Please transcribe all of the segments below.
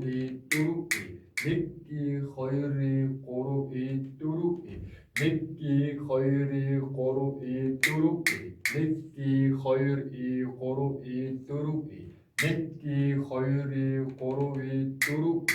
2이, 뚜루이. 니끼, 허유리, 꼬루이, 뚜루이. 니끼, 허유리, 꼬루이, 뚜루이. 니끼, 허유리, 꼬루이, 뚜루이. 니끼, 허유리, 꼬루이, 뚜루이.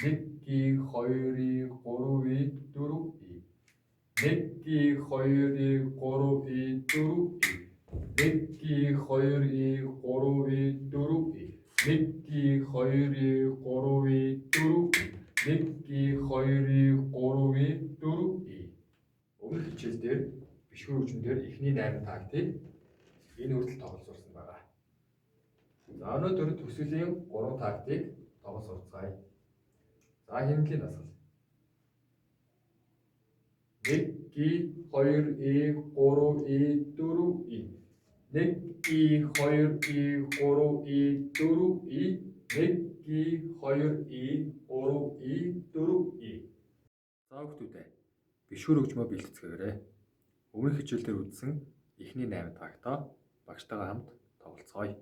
니끼, 허유리, 꼬루이, 뚜루이. 니끼, 허유리, 꼬루이, 뚜루이. 니끼, 허유리, 꼬루이, 뚜루이. 니끼, 허유리, 꼬루이, 뚜루이. 니끼, 허유리, 꼬루이, 뚜루이. Өмнөх хичээлдээр бишгүй хөгжмөндөр эхний 8 тактик энэ хүртэл тоглолцуулсан байгаа. За өнөөдөр төсвөлийн 3 тактик тоглолцуулцгаая. За хэмнэлийн дасгал. 1, 2, 3, 4, 1, 2, 3, 4, 1, 2, 3, 4. За хүүхдүүдээ бишгүй хөгжмөө бэлтгэцгээгээрэй. Өмнөх хичээлдээр үзсэн эхний 8 тактаа багштайгаа хамт тоглолцгоё.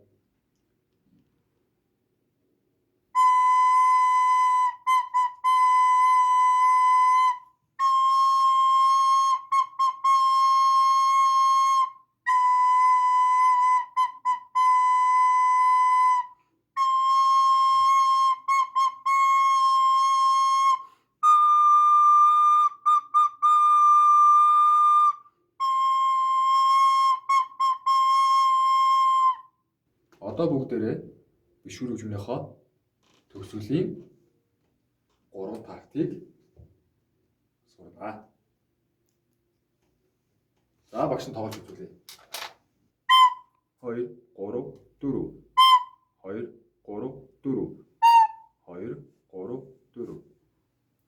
Одоо бүгдээрээ бишгүүр хөгжмийнхөө төгсгөлийн 3 тактик сурнаа. За багш нь тоглож үзүүлье. 2 3 4 2 3 4 2 3 4.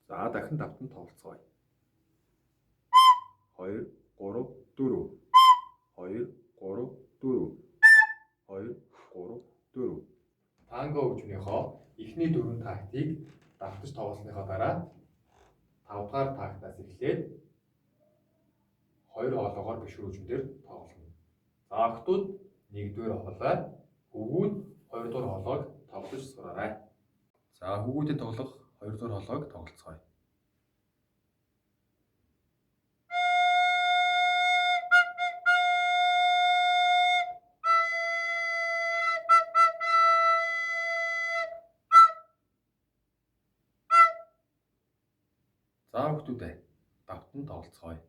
За дахин давтан тоглоцгоё. 2 3 4 2 3 4 2 3 4. Танго хөгжмийнхөө эхний 4 тактик давтаж тоглосныхоо дараа 5 дахь тактаас эхлээд 2 хоолоогоор бишгүүр хөгжмөөр тоглоно. За охтууд 1-р хоолой, хөвгүүд 2-р хоолойг тоглож сураарай. За хөвгүүдийн тоглох 2-р хоолойг тоглоцгоё. За хүүхдүүдээ давтан тоглоцгоё.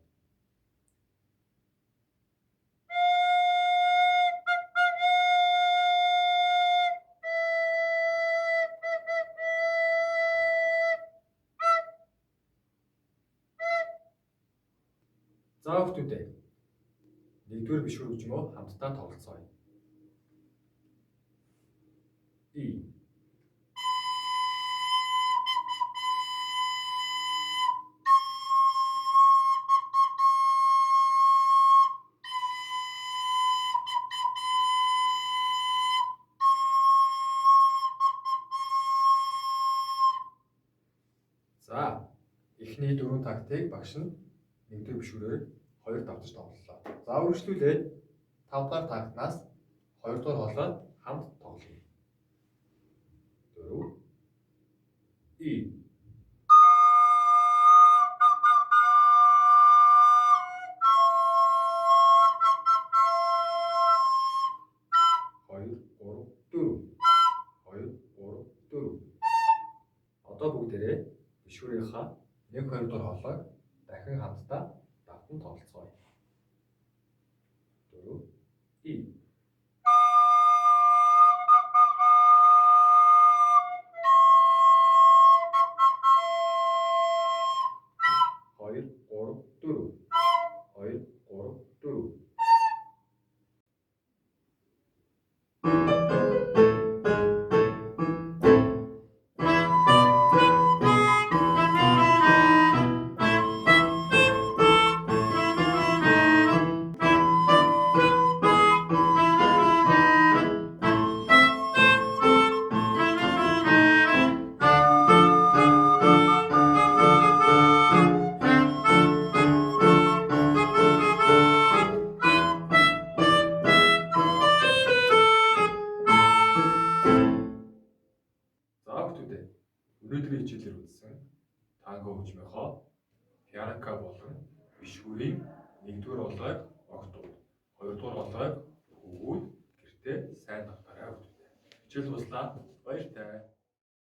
За хүүхдүүдээ 1-р бишгүүр хөгжмөө хамтдаа тоглоцгоё. И. За эхний 4 тактик багш нь 1-р бишгүүрээр 2 давтаж тоглолоо. За үргэлжлүүлээд 5 дахь тактнаас 2-р хоолой хамт тоглоно. 4 И. 2 3 4 2 3 4. Одоо бүгдээрээ бишгүүрийнхаа 1-2 дахь хоолойг дахин хамтдаа давтан тоглоцгоё. 4 И. 2 3 4 2 3 4. Өнөөдрийн хичээлээр үзсэн танго хөгжмийнхөө пианка болон бишгүүрийн 1-р хоолойг огтуд, 2-р хоолойг хөвгүүд гэртээ сайн давтаарай хүүхдүүд. Хичээл дуслаа. Баяртай.